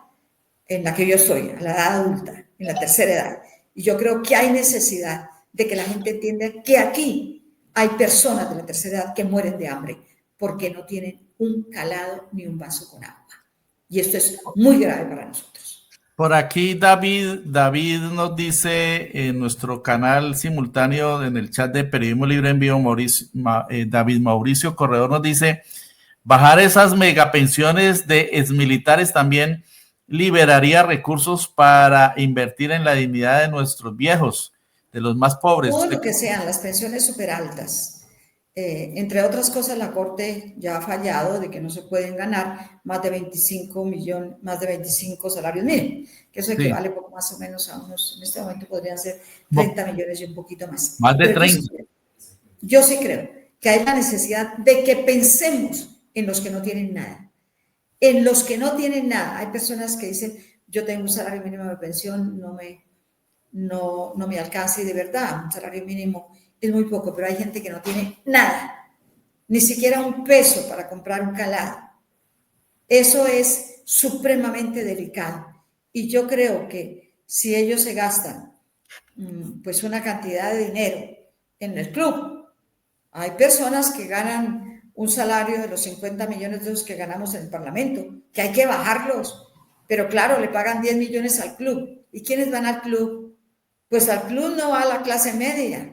en la que yo estoy, a la edad adulta, en la tercera edad. Y yo creo que hay necesidad de que la gente entienda que aquí hay personas de la tercera edad que mueren de hambre porque no tienen un calado ni un vaso con agua. Y esto es muy grave para nosotros. Por aquí David nos dice en nuestro canal simultáneo en el chat de Periodismo Libre en Vivo, David Mauricio Corredor nos dice: bajar esas megapensiones de exmilitares también liberaría recursos para invertir en la dignidad de nuestros viejos, de los más pobres. Todo lo que sean las pensiones súper altas. Entre otras cosas, la Corte ya ha fallado de que no se pueden ganar más de 25 salarios mínimos, que eso equivale poco más o menos a unos, en este momento podrían ser 30 millones y un poquito más. Más de 30. Yo sí creo que hay la necesidad de que pensemos en los que no tienen nada. En los que no tienen nada. Hay personas que dicen, yo tengo un salario mínimo de pensión, no me alcanza, y de verdad, un salario mínimo es muy poco, pero hay gente que no tiene nada, ni siquiera un peso para comprar un calado. Eso es supremamente delicado. Y yo creo que si ellos se gastan pues una cantidad de dinero en el club, hay personas que ganan un salario de los 50 millones de euros que ganamos en el Parlamento, que hay que bajarlos, pero claro, le pagan 10 millones al club. ¿Y quiénes van al club? Pues al club no va la clase media.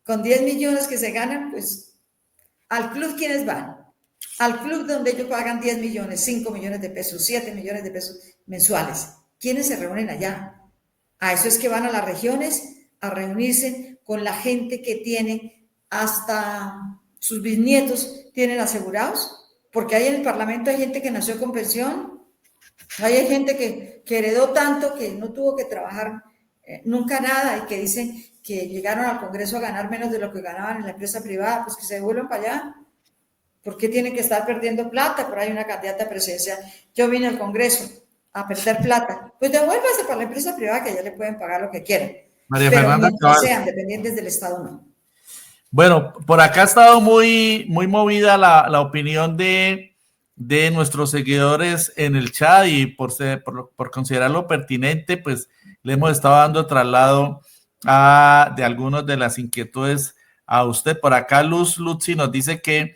Con 10 millones que se ganan, pues al club, ¿quiénes van? Al club donde ellos pagan 10 millones, 5 millones de pesos, 7 millones de pesos mensuales. ¿Quiénes se reúnen allá? A eso es que van a las regiones a reunirse con la gente que tiene hasta sus bisnietos tienen asegurados, porque ahí en el Parlamento hay gente que nació con pensión, hay gente que heredó tanto que no tuvo que trabajar nunca nada, y que dicen que llegaron al Congreso a ganar menos de lo que ganaban en la empresa privada, pues que se devuelvan para allá. ¿Por qué tienen que estar perdiendo plata? Por ahí una candidata presidencial. Yo vine al Congreso a perder plata. Pues devuélvase para la empresa privada, que ya le pueden pagar lo que quieran. María Pero Fernanda mientras Cabal, sean dependientes del Estado, no. Bueno, por acá ha estado muy movida la opinión de nuestros seguidores en el chat, y por considerarlo pertinente, pues le hemos estado dando traslado de algunas de las inquietudes a usted. Por acá Luz Lutzi nos dice que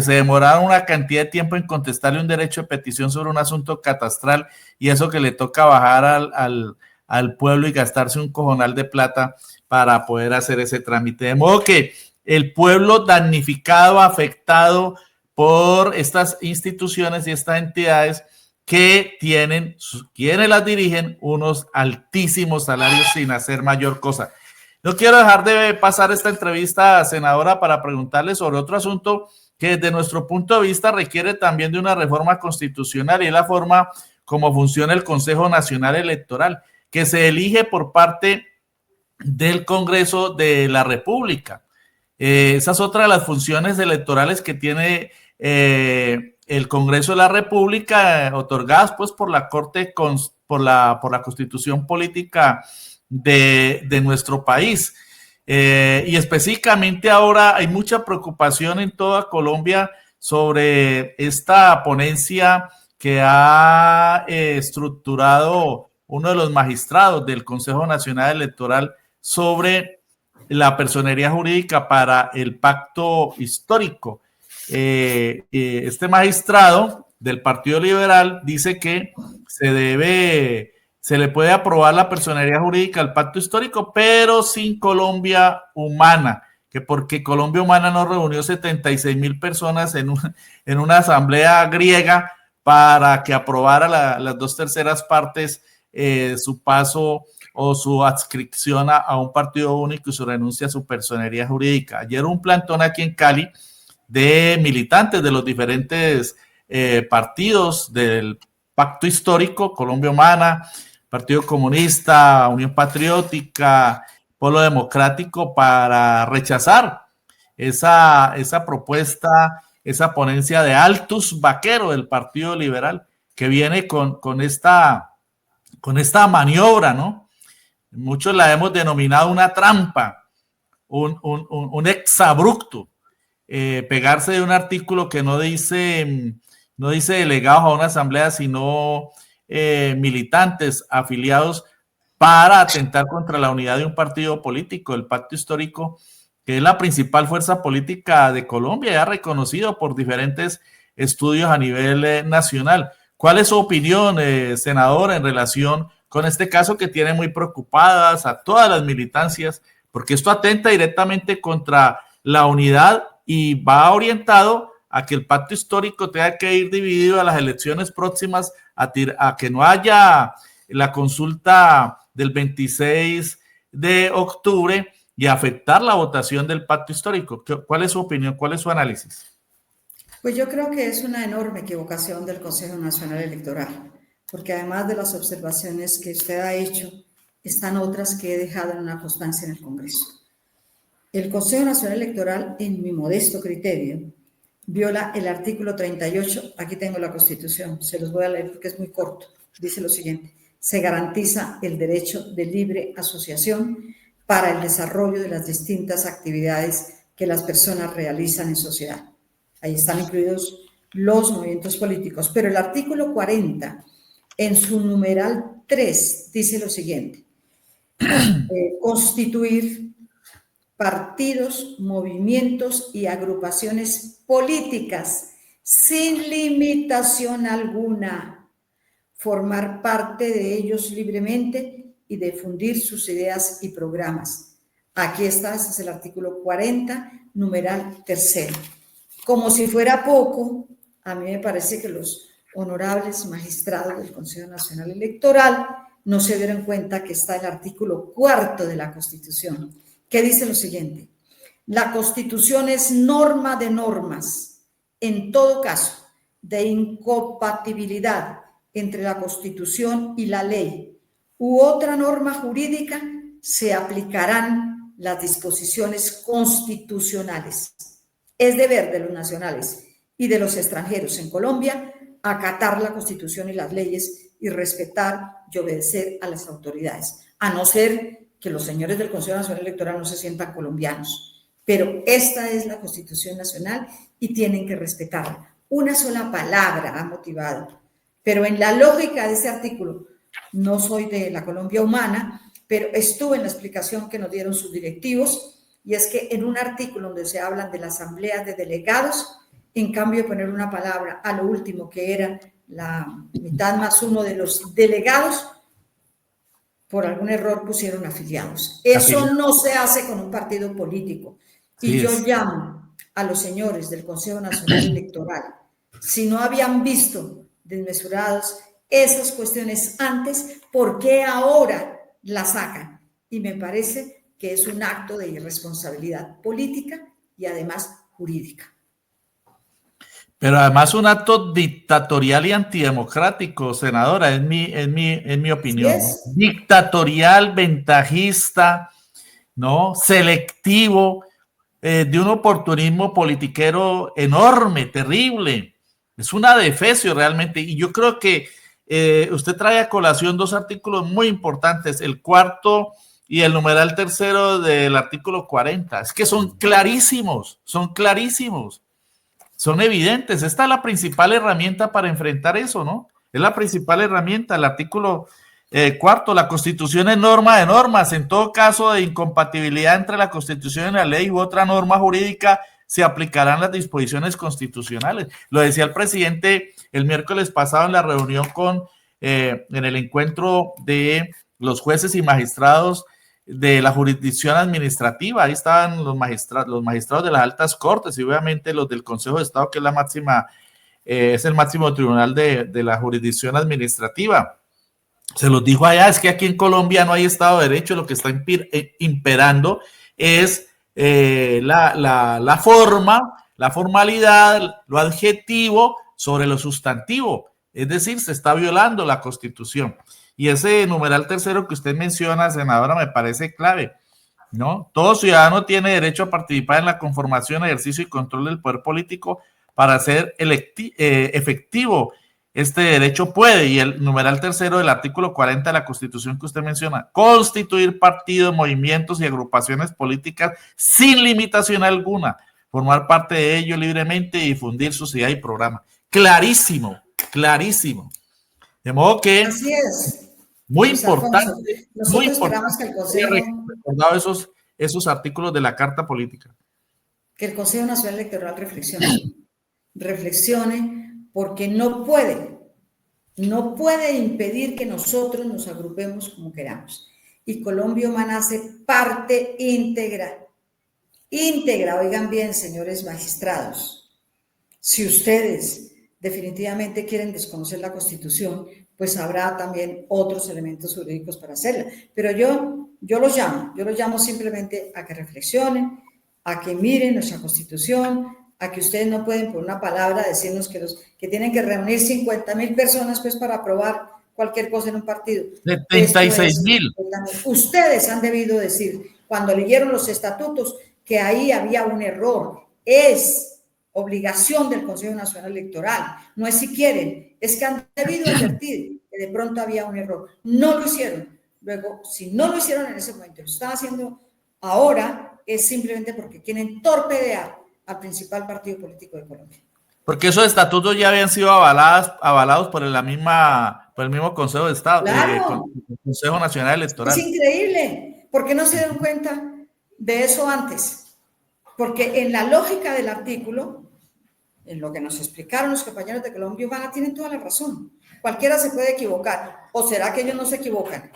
se demoraron una cantidad de tiempo en contestarle un derecho de petición sobre un asunto catastral, y eso que le toca bajar al pueblo y gastarse un cojonal de plata para poder hacer ese trámite. De modo que el pueblo damnificado, afectado por estas instituciones y estas entidades que tienen, quienes las dirigen, unos altísimos salarios sin hacer mayor cosa. No quiero dejar de pasar esta entrevista, senadora, para preguntarle sobre otro asunto que desde nuestro punto de vista requiere también de una reforma constitucional, y es la forma como funciona el Consejo Nacional Electoral, que se elige por parte del Congreso de la República. Esa es otra de las funciones electorales que tiene el Congreso de la República, otorgadas pues por la Corte, por la Constitución Política de nuestro país. Y específicamente ahora hay mucha preocupación en toda Colombia sobre esta ponencia que ha estructurado uno de los magistrados del Consejo Nacional Electoral sobre la personería jurídica para el pacto histórico. Este magistrado del Partido Liberal dice que se debe se le puede aprobar la personería jurídica al pacto histórico, pero sin Colombia Humana, que porque Colombia Humana no reunió 76,000 personas en una asamblea griega para que aprobara las 2/3 partes su paso o su adscripción a un partido único y su renuncia a su personería jurídica. Ayer un plantón aquí en Cali de militantes de los diferentes partidos del pacto histórico, Colombia Humana, Partido Comunista, Unión Patriótica, Polo Democrático, para rechazar esa propuesta, esa ponencia de Altus Vaquero del Partido Liberal, que viene con esta maniobra, ¿no? Muchos la hemos denominado una trampa, un exabrupto, pegarse de un artículo que no dice delegados a una asamblea, sino militantes afiliados para atentar contra la unidad de un partido político, el pacto histórico, que es la principal fuerza política de Colombia, ya reconocido por diferentes estudios a nivel nacional. ¿Cuál es su opinión, senador, en relación con este caso que tiene muy preocupadas a todas las militancias? Porque esto atenta directamente contra la unidad y va orientado a que el pacto histórico tenga que ir dividido a las elecciones próximas, a que no haya la consulta del 26 de octubre y afectar la votación del pacto histórico. ¿Cuál es su opinión? ¿Cuál es su análisis? Pues yo creo que es una enorme equivocación del Consejo Nacional Electoral, porque además de las observaciones que usted ha hecho, están otras que he dejado en una constancia en el Congreso. El Consejo Nacional Electoral, en mi modesto criterio, viola el artículo 38, aquí tengo la Constitución, se los voy a leer porque es muy corto, dice lo siguiente: se garantiza el derecho de libre asociación para el desarrollo de las distintas actividades que las personas realizan en sociedad. Ahí están incluidos los movimientos políticos, pero el artículo 40, en su numeral 3, dice lo siguiente: constituir partidos, movimientos y agrupaciones políticas sin limitación alguna, formar parte de ellos libremente y difundir sus ideas y programas. Aquí está, este es el artículo 40, numeral 3. Como si fuera poco, a mí me parece que los honorables magistrados del Consejo Nacional Electoral no se dieron cuenta que está el artículo 4 de la Constitución, que dice lo siguiente: la Constitución es norma de normas. En todo caso de incompatibilidad entre la Constitución y la ley u otra norma jurídica, se aplicarán las disposiciones constitucionales. Es deber de los nacionales y de los extranjeros en Colombia acatar la Constitución y las leyes y respetar y obedecer a las autoridades, a no ser que los señores del Consejo Nacional Electoral no se sientan colombianos. Pero esta es la Constitución Nacional y tienen que respetarla. Una sola palabra ha motivado. Pero en la lógica de ese artículo, no soy de la Colombia Humana, pero estuve en la explicación que nos dieron sus directivos, y es que en un artículo donde se hablan de la asamblea de delegados, en cambio de poner una palabra a lo último, que era la mitad más uno de los delegados, por algún error pusieron afiliados. Eso no se hace con un partido político. Y yo llamo a los señores del Consejo Nacional Electoral, si no habían visto desmesurados esas cuestiones antes, ¿por qué ahora las sacan? Y me parece que es un acto de irresponsabilidad política y además jurídica. Pero además un acto dictatorial y antidemocrático, senadora, en mi opinión. ¿No? Dictatorial, ventajista, ¿no? Selectivo, de un oportunismo politiquero enorme, terrible. Es un adefesio realmente. Y yo creo que usted trae a colación dos artículos muy importantes, el 4 y el numeral 3 del artículo 40. Es que son clarísimos, son evidentes. Esta es la principal herramienta para enfrentar eso, ¿no? Es la principal herramienta, el artículo 4, la Constitución es norma de normas. En todo caso de incompatibilidad entre la Constitución y la ley u otra norma jurídica, se aplicarán las disposiciones constitucionales. Lo decía el presidente el miércoles pasado en la reunión con en el encuentro de los jueces y magistrados de la jurisdicción administrativa. Ahí estaban los magistrados de las altas cortes y obviamente los del Consejo de Estado, que es la máxima, es el máximo tribunal de la jurisdicción administrativa. Se los dijo allá, es que aquí en Colombia no hay Estado de Derecho, lo que está imperando es la forma, la formalidad, lo adjetivo sobre lo sustantivo, es decir, se está violando la Constitución. Y ese numeral tercero que usted menciona, senadora, me parece clave, ¿no? Todo ciudadano tiene derecho a participar en la conformación, ejercicio y control del poder político para ser efectivo. Este derecho puede, y el numeral tercero del artículo 40 de la Constitución que usted menciona, constituir partidos, movimientos y agrupaciones políticas sin limitación alguna, formar parte de ellos libremente y difundir sus ideas y programas. Clarísimo, clarísimo. De modo que... Así es. Muy Luis importante, Alfonso, nosotros muy esperamos que el Consejo... recordado esos artículos de la Carta Política. Que el Consejo Nacional Electoral reflexione, porque no puede impedir que nosotros nos agrupemos como queramos. Y Colombia Humana hace parte íntegra, oigan bien, señores magistrados, si ustedes definitivamente quieren desconocer la Constitución, pues habrá también otros elementos jurídicos para hacerla. Pero yo los llamo simplemente a que reflexionen, a que miren nuestra Constitución, a que ustedes no pueden por una palabra decirnos que tienen que reunir 50,000 personas pues para aprobar cualquier cosa en un partido. 76,000. Ustedes han debido decir, cuando leyeron los estatutos, que ahí había un error. Es obligación del Consejo Nacional Electoral, no es si quieren, es que han debido advertir que de pronto había un error. No lo hicieron. Luego, si no lo hicieron en ese momento, lo están haciendo ahora, es simplemente porque quieren torpedear al principal partido político de Colombia. Porque esos estatutos ya habían sido avalados por el mismo Consejo de Estado, claro. El Consejo Nacional Electoral. Es increíble. ¿Por qué no se dieron cuenta de eso antes? Porque en la lógica del artículo, en lo que nos explicaron los compañeros de Colombia Humana, tienen toda la razón. Cualquiera se puede equivocar. ¿O será que ellos no se equivocan?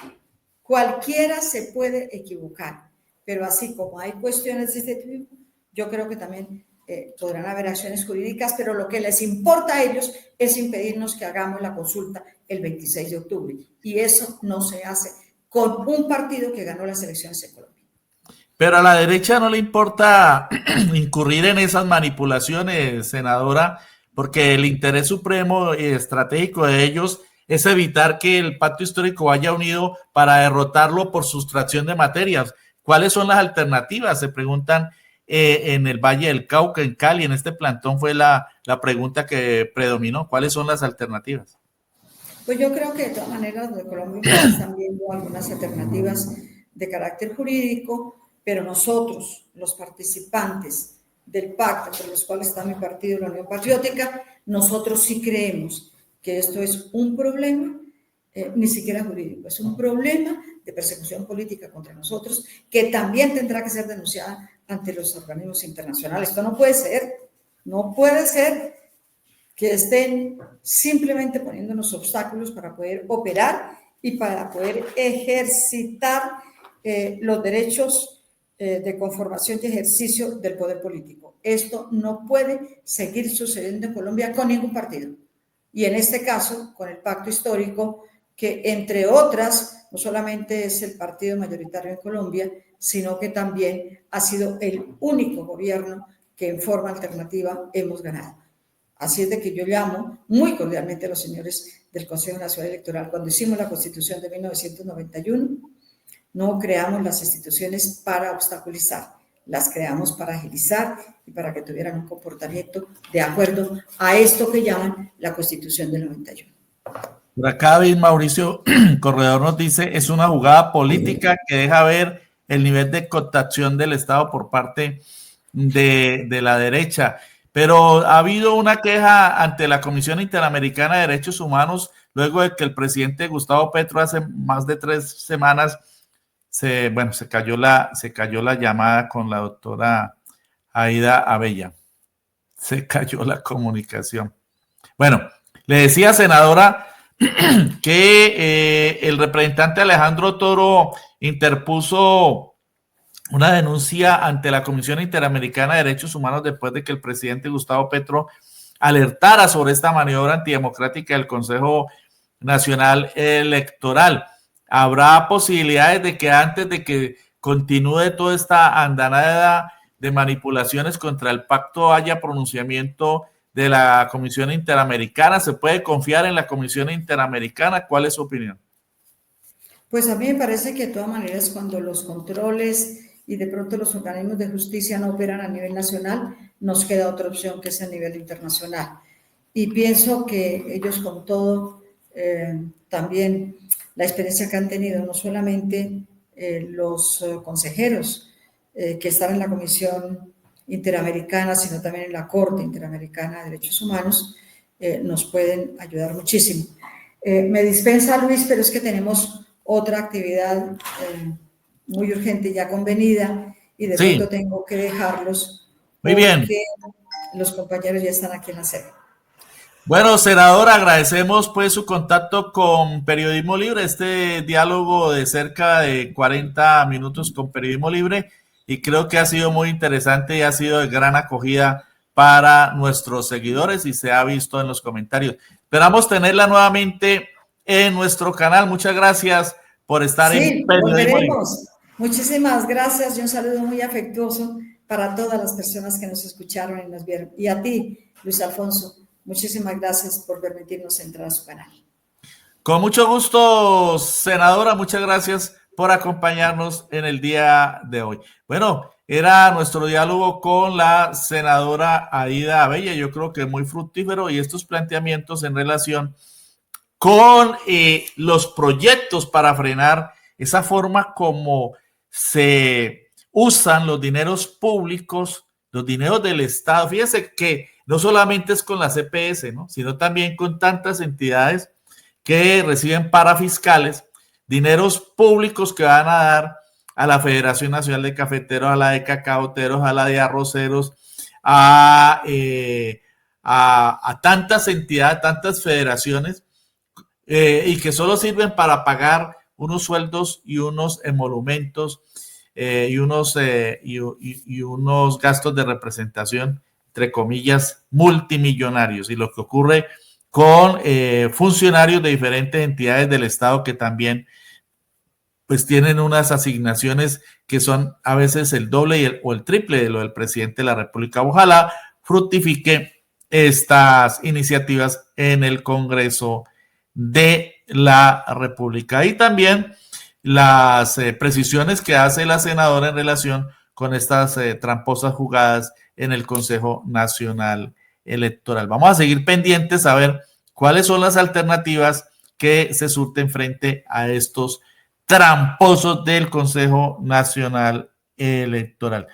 Cualquiera se puede equivocar. Pero así como hay cuestiones de este tipo, yo creo que también podrán haber acciones jurídicas, pero lo que les importa a ellos es impedirnos que hagamos la consulta el 26 de octubre. Y eso no se hace con un partido que ganó las elecciones en Colombia. Pero a la derecha no le importa incurrir en esas manipulaciones, senadora, porque el interés supremo y estratégico de ellos es evitar que el pacto histórico vaya unido para derrotarlo por sustracción de materias. ¿Cuáles son las alternativas? Se preguntan en el Valle del Cauca, en Cali, en este plantón fue la pregunta que predominó. ¿Cuáles son las alternativas? Pues yo creo que de todas maneras los colombianos están viendo algunas alternativas de carácter jurídico, pero nosotros, los participantes del pacto, entre los cuales está mi partido, la Unión Patriótica, nosotros sí creemos que esto es un problema, ni siquiera jurídico, es un problema de persecución política contra nosotros, que también tendrá que ser denunciada ante los organismos internacionales. Esto no puede ser que estén simplemente poniéndonos obstáculos para poder operar y para poder ejercitar los derechos de conformación y ejercicio del poder político. Esto no puede seguir sucediendo en Colombia con ningún partido. Y en este caso, con el pacto histórico, que entre otras, no solamente es el partido mayoritario en Colombia, sino que también ha sido el único gobierno que en forma alternativa hemos ganado. Así es de que yo llamo muy cordialmente a los señores del Consejo Nacional Electoral. Cuando hicimos la Constitución de 1991, no creamos las instituciones para obstaculizar, las creamos para agilizar y para que tuvieran un comportamiento de acuerdo a esto que llaman la Constitución del 91. Por acá David Mauricio Corredor nos dice, es una jugada política que deja ver el nivel de cooptación del Estado por parte de la derecha. Pero ha habido una queja ante la Comisión Interamericana de Derechos Humanos luego de que el presidente Gustavo Petro hace más de 3 semanas se cayó la llamada con la doctora Aida Abella. Se cayó la comunicación. Bueno, le decía, senadora, que el representante Alejandro Toro interpuso una denuncia ante la Comisión Interamericana de Derechos Humanos después de que el presidente Gustavo Petro alertara sobre esta maniobra antidemocrática del Consejo Nacional Electoral. ¿Habrá posibilidades de que antes de que continúe toda esta andanada de manipulaciones contra el pacto haya pronunciamiento de la Comisión Interamericana? ¿Se puede confiar en la Comisión Interamericana? ¿Cuál es su opinión? Pues a mí me parece que de todas maneras cuando los controles y de pronto los organismos de justicia no operan a nivel nacional, nos queda otra opción que es a nivel internacional. Y pienso que ellos con todo, también la experiencia que han tenido, no solamente los consejeros que están en la Comisión Interamericana, sino también en la Corte Interamericana de Derechos Humanos, nos pueden ayudar muchísimo. Me dispensa Luis, pero es que tenemos otra actividad muy urgente ya convenida y de pronto tengo que dejarlos muy bien, porque los compañeros ya están aquí en la sede. Bueno, senador, agradecemos pues su contacto con Periodismo Libre, este diálogo de cerca de 40 minutos con Periodismo Libre, y creo que ha sido muy interesante y ha sido de gran acogida para nuestros seguidores y se ha visto en los comentarios. Esperamos tenerla nuevamente en nuestro canal. Muchas gracias por estar en Periodismo Libre. Muchísimas gracias y un saludo muy afectuoso para todas las personas que nos escucharon y nos vieron. Y a ti, Luis Alfonso, muchísimas gracias por permitirnos entrar a su canal. Con mucho gusto, senadora, muchas gracias por acompañarnos en el día de hoy. Bueno, era nuestro diálogo con la senadora Aída Abella, yo creo que muy fructífero, y estos planteamientos en relación con los proyectos para frenar esa forma como se usan los dineros públicos, los dineros del Estado. Fíjese que no solamente es con la CPS, ¿no?, sino también con tantas entidades que reciben parafiscales, dineros públicos que van a dar a la Federación Nacional de Cafeteros, a la de Cacaoteros, a la de Arroceros, a tantas entidades, tantas federaciones, y que solo sirven para pagar unos sueldos y unos emolumentos y unos gastos de representación, entre comillas, multimillonarios. Y lo que ocurre con funcionarios de diferentes entidades del Estado que también pues tienen unas asignaciones que son a veces el doble o el triple de lo del presidente de la República. Ojalá fructifique estas iniciativas en el Congreso de la República. Y también las precisiones que hace la senadora en relación con estas tramposas jugadas en el Consejo Nacional Electoral. Vamos a seguir pendientes a ver cuáles son las alternativas que se surten frente a estos tramposos del Consejo Nacional Electoral.